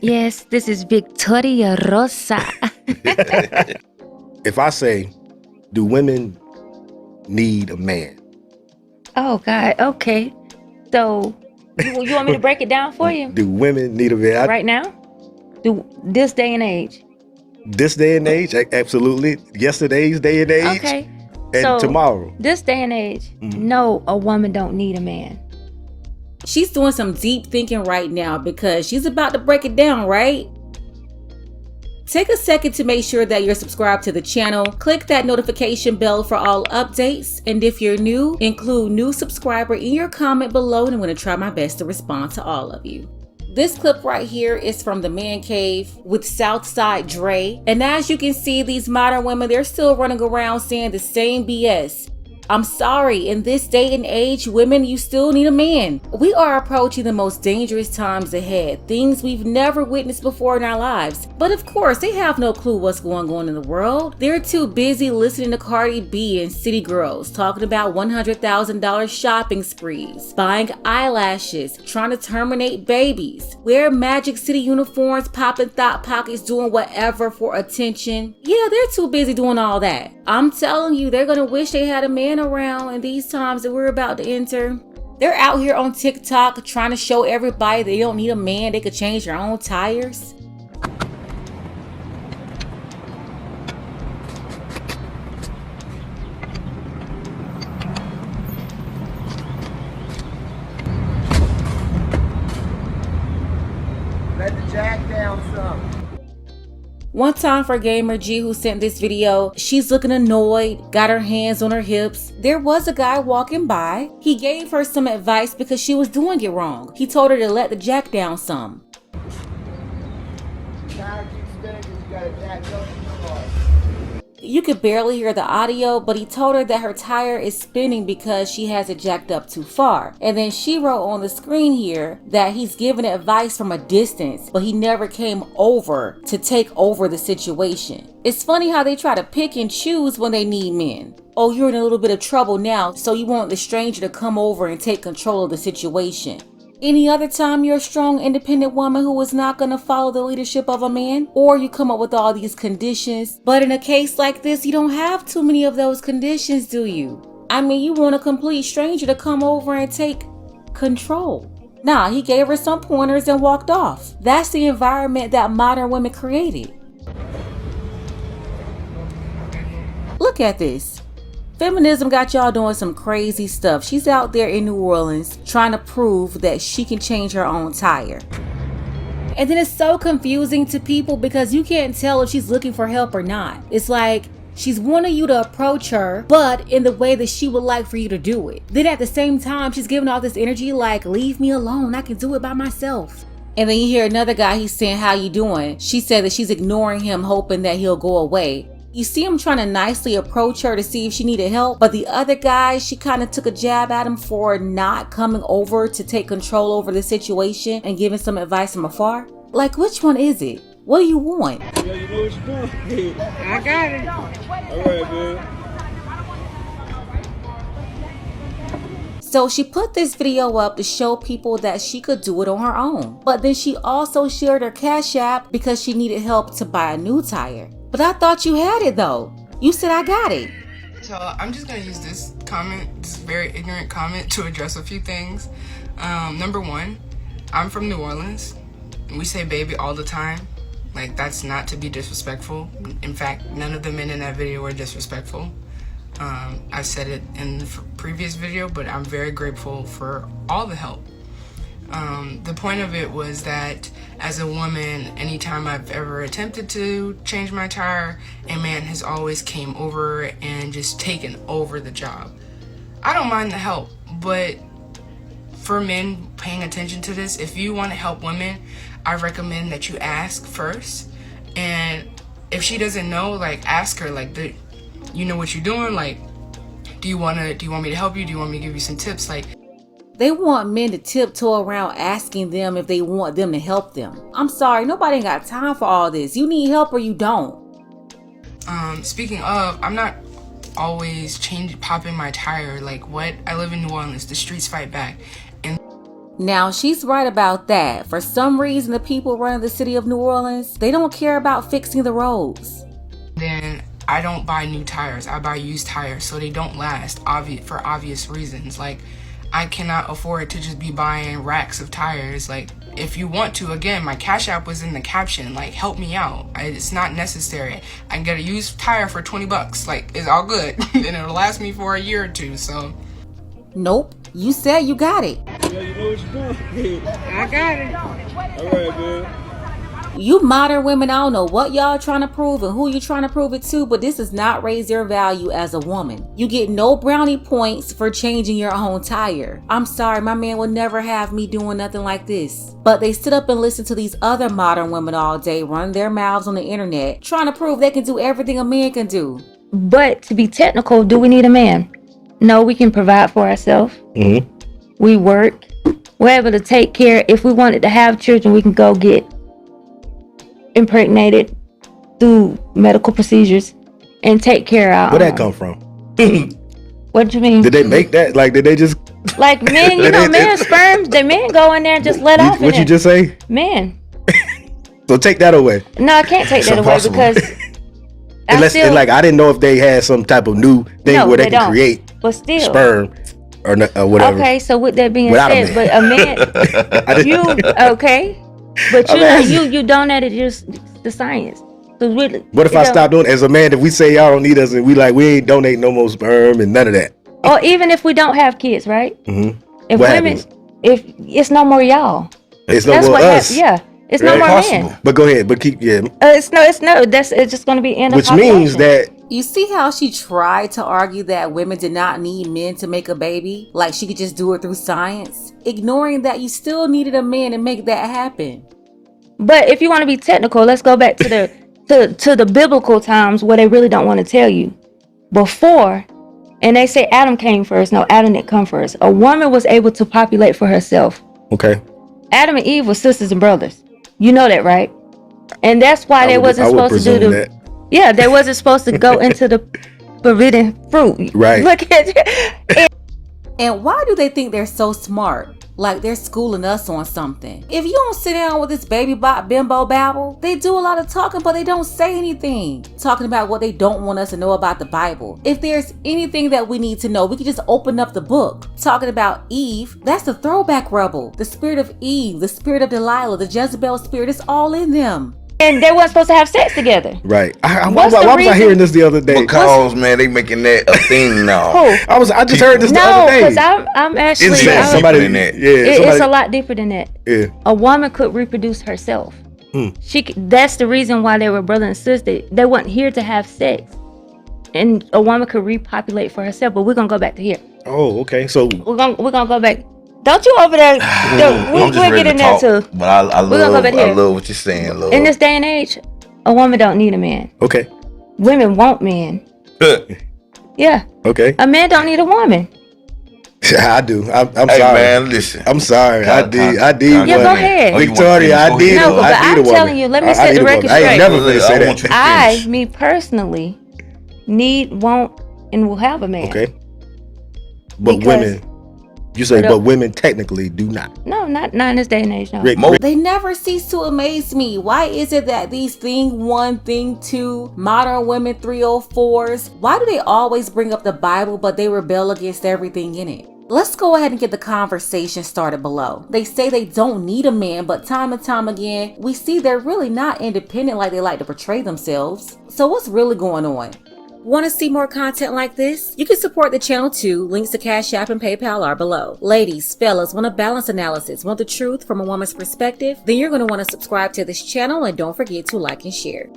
Yes, this is Victoria Rosa. If I say, do women need a man? Oh, God. Okay. So, you want me to break it down for you? Do women need a man? Right now? This day and age? This day and age, absolutely. Yesterday's day and age, Okay. and So, tomorrow. this day and age, no, a woman don't need a man. She's doing some deep thinking right now because she's about to break it down, right? Take a second to make sure that you're subscribed to the channel. Click that notification bell for all updates. And if you're new, include new subscriber in your comment below, and I'm going to try my best to respond to all of you. This clip right here is from the Man Cave with Southside Dre. And as you can see, these modern women, they're still running around saying the same BS. I'm sorry, in this day and age, women, you still need a man. We are approaching the most dangerous times ahead, things we've never witnessed before in our lives. But of course, they have no clue what's going on in the world. They're too busy listening to Cardi B and City Girls talking about $100,000 shopping sprees, buying eyelashes, trying to terminate babies, wear Magic City uniforms, popping thought pockets, doing whatever for attention. Yeah, they're too busy doing all that. I'm telling you, they're gonna wish they had a man around in these times that we're about to enter. They're out here on TikTok trying to show everybody they don't need a man, they could change their own tires. Let the jack down some. One time for Gamer G, who sent this video, she's looking annoyed, got her hands on her hips. There was a guy walking by. He gave her some advice because she was doing it wrong. He told her to let the jack down some. You could barely hear the audio, but he told her that her tire is spinning because she has it jacked up too far. And then she wrote on the screen here that he's giving advice from a distance, but he never came over to take over the situation. It's funny how they try to pick and choose when they need men. Oh, you're in a little bit of trouble now, so you want the stranger to come over and take control of the situation. Any other time you're a strong, independent woman who is not going to follow the leadership of a man, or you come up with all these conditions. But in a case like this, you don't have too many of those conditions, do you? I mean, you want a complete stranger to come over and take control. Nah, he gave her some pointers and walked off. That's the environment that modern women created. Look at this. Feminism got y'all doing some crazy stuff. She's out there in New Orleans trying to prove that she can change her own tire. And then it's so confusing to people because you can't tell if she's looking for help or not. It's like she's wanting you to approach her, but in the way that she would like for you to do it. Then at the same time, she's giving all this energy like, leave me alone, I can do it by myself. And then you hear another guy, he's saying, how you doing? She said that she's ignoring him, hoping that he'll go away. You see him trying to nicely approach her to see if she needed help, but the other guy, she kind of took a jab at him for not coming over to take control over the situation and giving some advice from afar. Like, which one is it? What do you want? Yeah, you know what you're doing. I got it. All right, man. So she put this video up to show people that she could do it on her own. But then she also shared her Cash App because she needed help to buy a new tire. But I thought you had it though. You said I got it. So I'm just gonna use this very ignorant comment to address a few things. Number one, I'm from New Orleans. We say baby all the time. Like, that's not to be disrespectful. In fact, none of the men in that video were disrespectful. I said it in the previous video, but I'm very grateful for all the help. The point of it was that as a woman, anytime I've ever attempted to change my tire, a man has always came over and just taken over the job. I don't mind the help, but for men paying attention to this, if you want to help women, I recommend that you ask first. And if she doesn't know, like, ask her, like, you know what you're doing? Like, do you want me to help you? Do you want me to give you some tips? Like, they want men to tiptoe around asking them if they want them to help them. I'm sorry, nobody ain't got time for all this. You need help or you don't. Speaking of, I'm not always popping my tire. Like, what? I live in New Orleans. The streets fight back. And Now, she's right about that. For some reason, the people running the city of New Orleans, they don't care about fixing the roads. Then I don't buy new tires. I buy used tires, so they don't last, for obvious reasons. Like, I cannot afford to just be buying racks of tires. Like, if you want to, again, my Cash App was in the caption. Like, help me out. It's not necessary. I can get a used tire for $20. Like, it's all good. And it'll last me for a year or two, so. Nope. You said you got it. Yeah, you know what you're doing. I got it. All right, man. You modern women, I don't know what y'all trying to prove and who you trying to prove it to, but this does not raise your value as a woman. You get no brownie points for changing your own tire. I'm sorry, my man will never have me doing nothing like this. But they sit up and listen to these other modern women all day, running their mouths on the internet, trying to prove they can do everything a man can do. But to be technical, do we need a man? No, we can provide for ourselves. Mm-hmm. We work. We're able to take care. If we wanted to have children, we can go get impregnated through medical procedures and take care of. Where'd that come from? What do you mean? Did they make that? Like, did they just? Like men, you know, men sperms. The men go in there and just let off. What you just say? Men. So take that away. No, I can't take that away because. Unless, like, I didn't know if they had some type of new thing where they can create sperm or whatever. Okay, so with that being said, but a man, you okay? But you donated just the science. So really, what if I stop doing as a man? If we say y'all don't need us and we ain't donate no more sperm and none of that. Or even if we don't have kids, right? Mm-hmm. If what women, happens? if it's no more y'all, it's no more us. Yeah, it's no more men. But go ahead, but keep it's no. It's just going to be end of which means that. You see how she tried to argue that women did not need men to make a baby? Like she could just do it through science? Ignoring that you still needed a man to make that happen. But if you want to be technical, let's go back to the biblical times where they really don't want to tell you. Before, and they say Adam came first. No, Adam didn't come first. A woman was able to populate for herself. Okay. Adam and Eve were sisters and brothers. You know that, right? And that's why they wasn't supposed to do that. Yeah, they wasn't supposed to go into the forbidden fruit. Right. Look at it. And why do they think they're so smart? Like they're schooling us on something. If you don't sit down with this baby bot bimbo babble, they do a lot of talking, but they don't say anything. Talking about what they don't want us to know about the Bible. If there's anything that we need to know, we can just open up the book. Talking about Eve, that's the throwback rebel. The spirit of Eve, the spirit of Delilah, the Jezebel spirit, it's all in them. And they weren't supposed to have sex together. Right. Why was I hearing this the other day? Because man, they making that a thing now. I just heard this the other day. No, because I'm actually somebody in that. Yeah, it's a lot deeper than that. Yeah. A woman could reproduce herself. That's the reason why they were brother and sister. They weren't here to have sex, and a woman could repopulate for herself. But we're gonna go back to here. Oh, okay. So we're gonna go back. Don't you over there? We'll get in there too. But I love what you're saying, love. In this day and age, a woman don't need a man. Okay. Women want men. Yeah. Okay. A man don't need a woman. I do. I'm hey, sorry, man. Listen. I'm sorry. I did. Yeah, go ahead. Victoria, I did. No, but I'm telling you. Let me set the record straight. I ain't never gonna say that. Me personally, want, and will have a man. Okay. But women. You say, but women technically do not. No, not in this day and age. No. They never cease to amaze me. Why is it that these thing 1, thing 2, modern women 304s, why do they always bring up the Bible, but they rebel against everything in it? Let's go ahead and get the conversation started below. They say they don't need a man, but time and time again, we see they're really not independent like they like to portray themselves. So what's really going on? Want to see more content like this? You can support the channel too. Links to Cash App and PayPal are below. Ladies, fellas, want a balanced analysis, want the truth from a woman's perspective? Then you're going to want to subscribe to this channel and don't forget to like and share.